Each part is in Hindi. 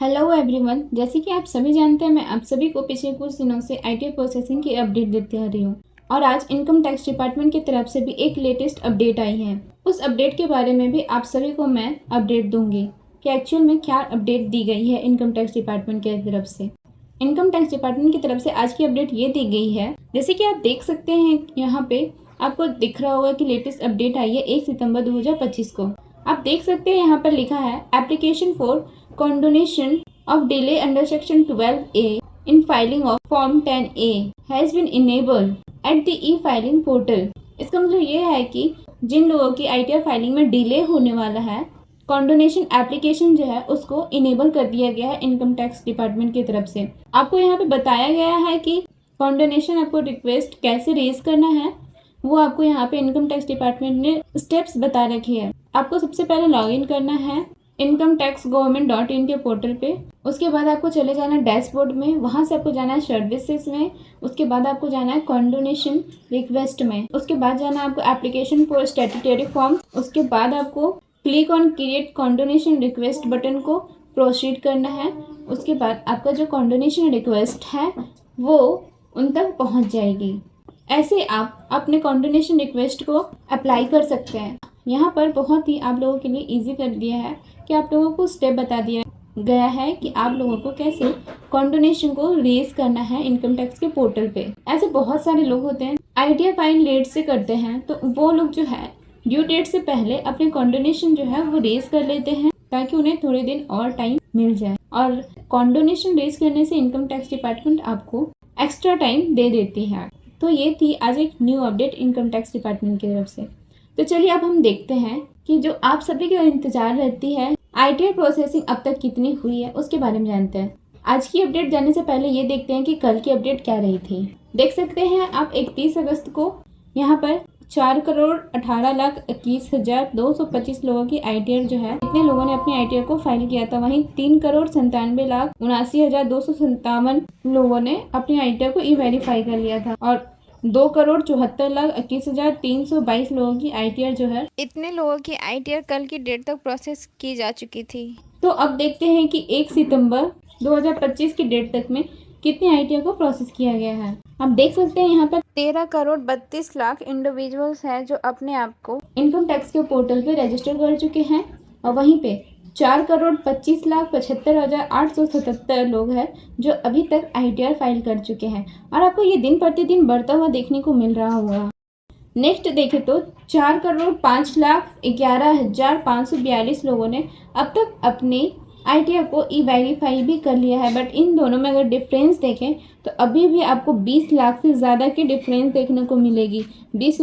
हेलो एवरीवन, जैसे कि आप सभी जानते हैं मैं आप सभी को पिछले कुछ दिनों से आईटी प्रोसेसिंग की अपडेट देती आ रही हूँ और आज इनकम टैक्स डिपार्टमेंट की तरफ से भी एक लेटेस्ट अपडेट आई है। उस अपडेट के बारे में भी आप सभी को मैं अपडेट दूंगी कि एक्चुअल में क्या अपडेट दी गई है इनकम टैक्स डिपार्टमेंट की तरफ से। इनकम टैक्स डिपार्टमेंट की तरफ से आज की अपडेट ये दी गई है, जैसे कि आप देख सकते हैं यहाँ पे आपको दिख रहा होगा कि लेटेस्ट अपडेट आई है 1 सितंबर 2025 को। आप देख सकते हैं यहाँ पर लिखा है application for condonation of delay under section 12A in filing of form 10A has been enabled at the e-filing portal। इसका मतलब ये है कि जिन लोगों की ITR फाइलिंग में डिले होने वाला है, कॉन्डोनेशन एप्लीकेशन जो है उसको इनेबल कर दिया गया है इनकम टैक्स डिपार्टमेंट की तरफ से। आपको यहाँ पे बताया गया है कि कॉन्डोनेशन आपको रिक्वेस्ट कैसे रेज करना है, वो आपको यहाँ पे इनकम टैक्स डिपार्टमेंट ने स्टेप्स बता रखे हैं। आपको सबसे पहले लॉगिन करना है incometaxgovernment.in के पोर्टल पे। उसके बाद आपको चले जाना डैशबोर्ड में, वहाँ से आपको जाना है सर्विसेज में, उसके बाद आपको जाना है कॉन्डोनेशन रिक्वेस्ट में, उसके बाद जाना है आपको एप्लीकेशन फॉर स्टैट्यूटरी फॉर्म, उसके बाद आपको click on create condonation request button को प्रोसीड करना है। उसके बाद आपका जो कॉन्डोनेशन रिक्वेस्ट है वो उन तक पहुँच जाएगी। ऐसे आप अपने कॉन्डोनेशन रिक्वेस्ट को अप्लाई कर सकते हैं। यहाँ पर बहुत ही आप लोगों के लिए इजी कर दिया है कि आप लोगों को स्टेप बता दिया गया है कि आप लोगों को कैसे कॉन्डोनेशन को रेज करना है इनकम टैक्स के पोर्टल पे। ऐसे बहुत सारे लोग होते हैं आईटीआर फाइल लेट से करते हैं, तो वो लोग जो है ड्यू डेट से पहले अपने कॉन्डोनेशन जो है वो रेज कर लेते हैं ताकि उन्हें थोड़े दिन और टाइम मिल जाए। और कॉन्डोनेशन रेज करने से इनकम टैक्स डिपार्टमेंट आपको एक्स्ट्रा टाइम दे देती है। तो ये थी आज एक new update income tax department की तरफ से। तो चलिए अब हम देखते हैं कि जो आप सभी का इंतजार रहती है आईटीआर प्रोसेसिंग अब तक कितनी हुई है उसके बारे में जानते हैं। आज की अपडेट जानने से पहले ये देखते हैं कि कल की अपडेट क्या रही थी। देख सकते हैं आप 31 अगस्त को यहाँ पर 4,18,21,225 लोगों की आईटीआर जो है, इतने लोगों ने अपनी आईटीआर को फाइल किया था। वहीं 3,97,79,257 लोगों ने अपनी आईटीआर को ई वेरीफाई कर लिया था और 2,74,21,322 लोगों की आईटीआर जो है, इतने लोगों की आईटीआर कल की डेट तक प्रोसेस की जा चुकी थी। तो अब देखते हैं कि 1 सितंबर 2025 की डेट तक में कितनी आईटीआर को प्रोसेस किया गया है। आप देख सकते हैं यहाँ पर 13,32,00,000 इंडिविजुअल्स हैं जो अपने आप को इनकम टैक्स के पोर्टल पे रजिस्टर कर चुके हैं और वहीं पे 4,25,75,877 लोग हैं जो अभी तक आईटीआर फाइल कर चुके हैं और आपको ये दिन प्रतिदिन बढ़ता हुआ देखने को मिल रहा होगा। नेक्स्ट देखें तो 4,05,11,542 लोगों ने अब तक अपनी आईटीआर को ई वेरीफाई भी कर लिया है। बट इन दोनों में अगर डिफरेंस देखें तो अभी भी आपको 20 लाख से ज़्यादा की डिफरेंस देखने को मिलेगी। 20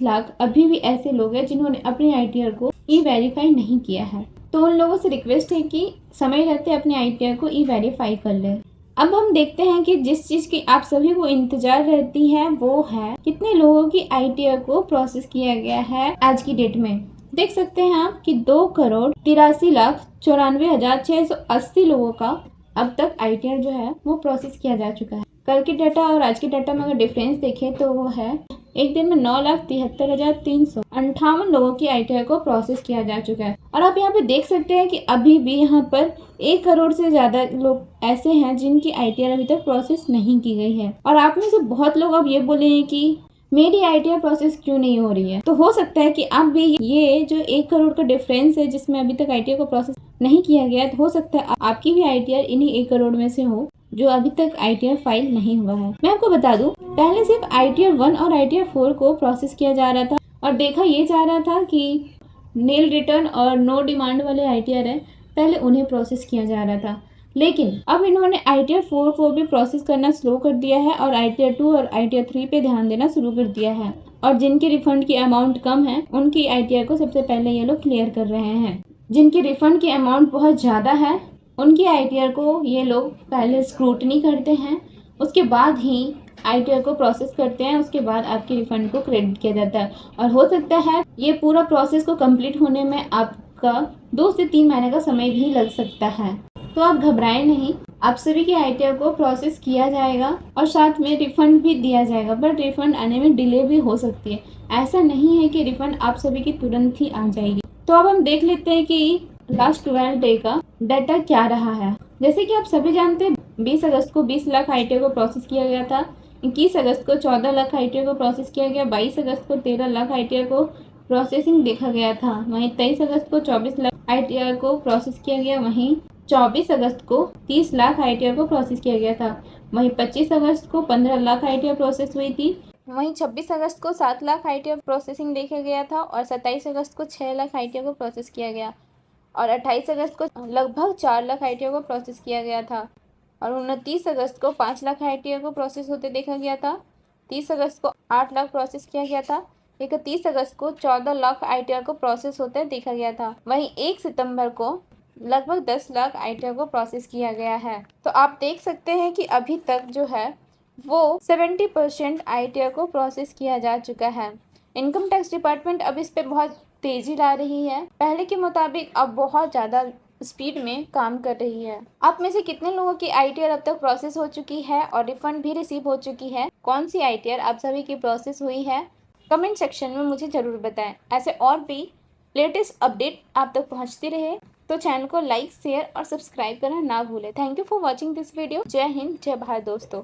लाख अभी भी ऐसे लोग हैं जिन्होंने अपनी आईटीआर को ई वेरीफाई नहीं किया है। तो उन लोगों से रिक्वेस्ट है कि समय रहते अपनी आईटीआर को ई वेरीफाई कर लें। अब हम देखते हैं कि जिस चीज़ की आप सभी को इंतजार रहती है वो है कितने लोगों की आईटीआर को प्रोसेस किया गया है आज की डेट में। देख सकते हैं आप कि 2,83,94,680 लोगों का अब तक आईटीआर जो है वो प्रोसेस किया जा चुका है। कल के डाटा और आज के डाटा में अगर डिफरेंस देखें तो वो है एक दिन में 9,73,358 लोगों की आईटीआर को प्रोसेस किया जा चुका है। और आप यहाँ पे देख सकते हैं कि अभी भी यहाँ पर 1 करोड़ से ज़्यादा लोग ऐसे हैं जिनकी आईटीआर अभी तक प्रोसेस नहीं की गई है। और आप में से बहुत लोग अब ये बोले हैं कि मेरी आईटीआर प्रोसेस क्यों नहीं हो रही है। तो हो सकता है कि आप भी ये जो 1 करोड़ का डिफरेंस है जिसमें अभी तक आईटीआर को प्रोसेस नहीं किया गया, तो हो सकता है आपकी भी आईटीआर इन्हीं 1 करोड़ में से हो जो अभी तक आईटीआर फाइल नहीं हुआ है। मैं आपको बता दूं, पहले सिर्फ आईटीआर 1 और आईटीआर 4 को प्रोसेस किया जा रहा था और देखा ये जा रहा था कि नील रिटर्न और नो डिमांड वाले आईटीआर है, पहले उन्हें प्रोसेस किया जा रहा था। लेकिन अब इन्होंने आईटीआर 4 को भी प्रोसेस करना स्लो कर दिया है और आईटीआर 2 और आईटीआर 3 पे ध्यान देना शुरू कर दिया है। और जिनके रिफंड की अमाउंट कम है उनकी आईटीआर को सबसे पहले ये लोग क्लियर कर रहे हैं। जिनकी रिफंड की अमाउंट बहुत ज़्यादा है उनकी आईटीआर को ये लोग पहले स्क्रूटनी करते हैं, उसके बाद ही आईटीआर को प्रोसेस करते हैं, उसके बाद आपके रिफंड को क्रेडिट किया जाता है। और हो सकता है ये पूरा प्रोसेस को कंप्लीट होने में आपका 2 से 3 महीने का समय भी लग सकता है। तो आप घबराएं नहीं, आप सभी की आईटीआर को प्रोसेस किया जाएगा और साथ में रिफंड भी दिया जाएगा। बट रिफंड आने में डिले भी हो सकती है, ऐसा नहीं है कि रिफंड आप सभी की तुरंत ही आ जाएगी। तो अब हम देख लेते हैं कि लास्ट 12 डे का डाटा क्या रहा है। जैसे कि आप सभी जानते हैं 20 अगस्त को 20 लाख आईटीआर को प्रोसेस किया गया था, 21 अगस्त को 14 लाख आईटीआर को प्रोसेस किया गया, 22 अगस्त को 13 लाख आईटीआर को प्रोसेसिंग देखा गया था, वहीं 23 अगस्त को 24 लाख आईटीआर को प्रोसेस किया गया, वहीं 24 अगस्त को 30 लाख आईटीआर को प्रोसेस किया गया था, वहीं 25 अगस्त को 15 लाख आईटीआर प्रोसेस हुई थी, वहीं 26 अगस्त को 7 लाख आईटीआर प्रोसेसिंग देखा गया था और 27 अगस्त को 6 लाख आईटीआर को प्रोसेस किया गया और 28 अगस्त को लगभग 4 लाख आईटीआर को प्रोसेस किया गया था और 29 अगस्त को 5 लाख आईटीआर को प्रोसेस होते देखा गया था। 30 अगस्त को 8 लाख प्रोसेस किया गया था। 31 अगस्त को 14 लाख आईटीआर को प्रोसेस होते देखा गया था। वहीं 1 सितंबर को लगभग 10 लाख आईटीआर को प्रोसेस किया गया है। तो आप देख सकते हैं कि अभी तक जो है वो 70% आईटीआर को प्रोसेस किया जा चुका है। इनकम टैक्स डिपार्टमेंट अब इस पे बहुत तेजी ला रही है, पहले के मुताबिक अब बहुत ज़्यादा स्पीड में काम कर रही है। आप में से कितने लोगों की आईटीआर अब तक प्रोसेस हो चुकी है और रिफंड भी रिसीव हो चुकी है? कौन सी आईटीआर आप सभी की प्रोसेस हुई है? कमेंट सेक्शन में मुझे ज़रूर बताएं। ऐसे और भी लेटेस्ट अपडेट आप तक पहुंचती रहे तो चैनल को लाइक, शेयर और सब्सक्राइब करना ना भूलें। Thank you for watching this video. जय हिंद, जय भारत दोस्तों।